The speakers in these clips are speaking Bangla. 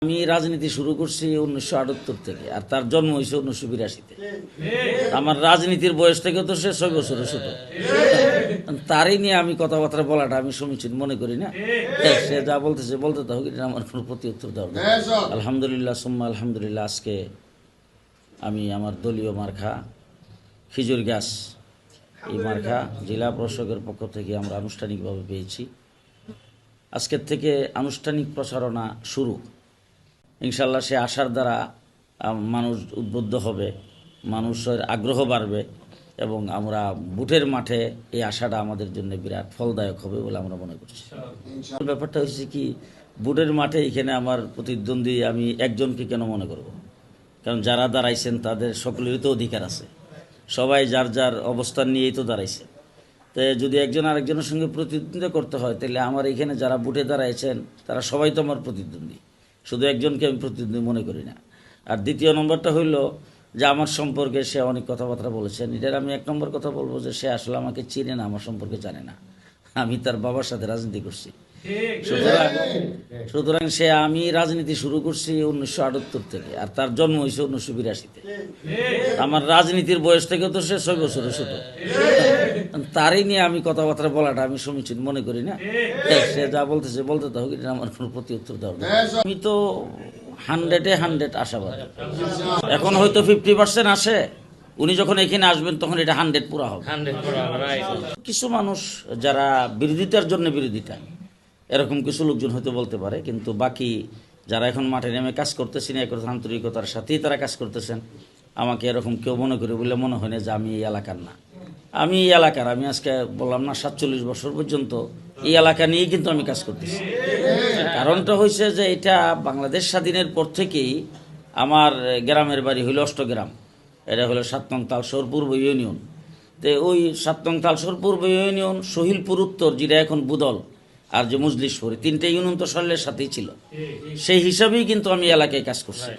আমি রাজনীতি শুরু করছি 1978 থেকে, আর তার জন্ম হয়েছে 1982-তে। আমার রাজনীতির বয়স থেকে তো সে 6 বছরের ছোট। তারই নিয়ে আমি কথাবার্তা বলাটা আমি সমীচীন মনে করি না। সে যা বলতেছে বলতে থাকুক, এটা আমার কোনো প্রতি উত্তর দেওয়ার দরকার নেই। আলহামদুলিল্লাহ সুম্মা আলহামদুলিল্লাহ, আজকে আমি আমার দলীয় মার্কা খিজুর গাছ, এই মার্কা জেলা প্রশাসকের পক্ষ থেকে আমরা আনুষ্ঠানিকভাবে পেয়েছি। আজকের থেকে আনুষ্ঠানিক প্রচারণা শুরু। ইনশাল্লাহ সে আশার দ্বারা মানুষ উদ্বুদ্ধ হবে, মানুষের আগ্রহ বাড়বে এবং আমরা বুটের মাঠে এই আশাটা আমাদের জন্য বিরাট ফলদায়ক হবে বলে আমরা মনে করছি। ব্যাপারটা হচ্ছে কি, বুটের মাঠে এখানে আমার প্রতিদ্বন্দ্বী আমি একজনকে কেন মনে করব? কারণ যারা দাঁড়াইছেন তাদের সকলেরই তো অধিকার আছে, সবাই যার যার অবস্থান নিয়েই তো দাঁড়াইছে। তো যদি একজন আরেকজনের সঙ্গে প্রতিদ্বন্দ্বিতা করতে হয়, তাহলে আমার এখানে যারা বুটে দাঁড়াইছেন তারা সবাই তো আমার প্রতিদ্বন্দ্বী, শুধু একজনকে আমি প্রতিদ্বন্দ্বী মনে করি না। আর দ্বিতীয় নম্বরটা হইল যে আমার সম্পর্কে সে অনেক কথাবার্তা বলেছেন। এটার আমি এক নম্বর কথা বলবো যে সে আসলে আমাকে চিনে না, আমার সম্পর্কে জানে না। আমি তার বাবার সাথে রাজনীতি করছি, সুতরাং সে আমি রাজনীতি শুরু করছি 1978 থেকে, আর তার জন্ম হয়েছে 1982-তে। আমার রাজনীতির বয়স থেকে তো সে 6 বছরের ছোট। তারই নিয়ে আমি কথাবার্তা বলাটা আমি সমীচীন মনে করি না। সে যা বলতেছে বলতে থাকুক, এটা আমার কোনো প্রতি উত্তর দেওয়ার দরকার নেই। আমি তো 100-এ 100 আশাবাদী। এখন হয়তো 50% আসে, উনি যখন এখানে আসবেন তখন এটা 100 পুরা হবে। কিছু মানুষ যারা বিরোধিতার জন্য বিরোধিতা, এরকম কিছু লোকজন হয়তো বলতে পারে, কিন্তু বাকি যারা এখন মাঠে নেমে কাজ করতেছেন এক আন্তরিকতার সাথেই তারা কাজ করতেছেন, আমাকে এরকম কেউ মনে করে বলে মনে হয় না যে আমি এই এলাকার না। আমি এই এলাকার, আমি আজকে বললাম না 47 বছর পর্যন্ত এই এলাকা নিয়েই কিন্তু আমি কাজ করতেছি। কারণটা হয়েছে যে এটা বাংলাদেশ স্বাধীনের পর থেকেই আমার গ্রামের বাড়ি হইল অষ্টগ্রাম, এটা হলো 7 নং তালশহর পূর্ব ইউনিয়ন। তো ওই 7 নং তালশহর পূর্ব ইউনিয়ন, সহিলপুর উত্তর যেটা এখন বুদল, আর যে মজলিশপুর, 3টে ইউনিয়ন তো শরীরের সাথেই ছিল। সেই হিসাবেই কিন্তু আমি এলাকায় কাজ করছি।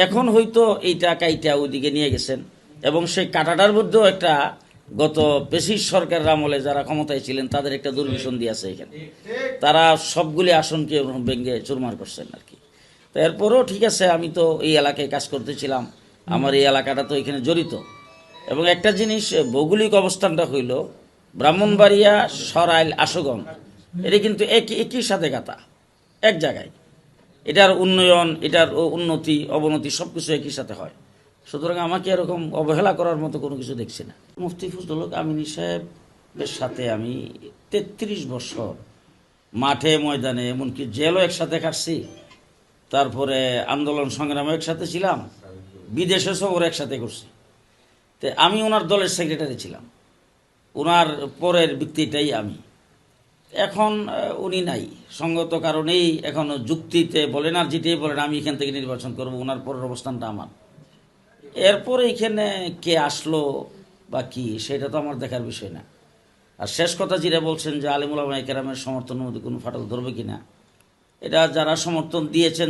এখন হয়তো এইটা কাইটা ওইদিকে নিয়ে গেছেন, এবং সেই কাটাটার মধ্যেও একটা গত পেশির সরকারের আমলে যারা ক্ষমতায় ছিলেন তাদের একটা দুর্বিসন্ধি দিয়েছে এখানে, তারা সবগুলি আসনকে ভেঙে চুরমার করছেন আর কি। তো এরপরও ঠিক আছে, আমি তো এই এলাকায় কাজ করতেছিলাম, আমার এই এলাকাটা তো এখানে জড়িত। এবং একটা জিনিস, ভৌগোলিক অবস্থানটা হইল ব্রাহ্মণবাড়িয়া, সরাইল, আশুগঞ্জ, এটা কিন্তু একই সাথে গাঁথা, এক জায়গায়। এটার উন্নয়ন, এটার উন্নতি অবনতি সব কিছু একই সাথে হয়। সুতরাং আমাকে এরকম অবহেলা করার মতো কোনো কিছু দেখছি না। মুফতি ফজলুল হক আমিনী সাহেবের সাথে আমি 33 বছর মাঠে ময়দানে, এমনকি জেলও একসাথে কাটছি, তারপরে আন্দোলন সংগ্রামও একসাথে ছিলাম, বিদেশে সফর একসাথে করছি। তো আমি ওনার দলের সেক্রেটারি ছিলাম, ওনার পরের ব্যক্তিটাই আমি। এখন উনি নাই, সঙ্গত কারণেই এখন যুক্তিতে বলেন আর যেটাই বলেন আমি এখান থেকে নির্বাচন করব, ওনার পরের অবস্থানটা আমার। এরপরে এখানে কে আসলো বা কি, সেটা তো আমার দেখার বিষয় না। আর শেষ কথা যেটা বলছেন যে আলিম উলামা কেরামের সমর্থনের মধ্যে কোনো ফাটল ধরবে কিনা, এটা যারা সমর্থন দিয়েছেন,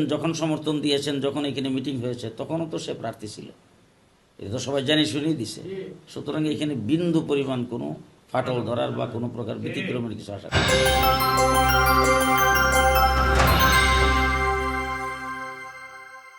যখন এখানে মিটিং হয়েছে তখনও তো সে প্রার্থী ছিল, এটা তো সবাই জানি শুনেই দিছে। সুতরাং এখানে বিন্দু পরিমাণ কোনো ফাটল ধরার বা কোনো প্রকার ব্যতিক্রমের কিছু আশা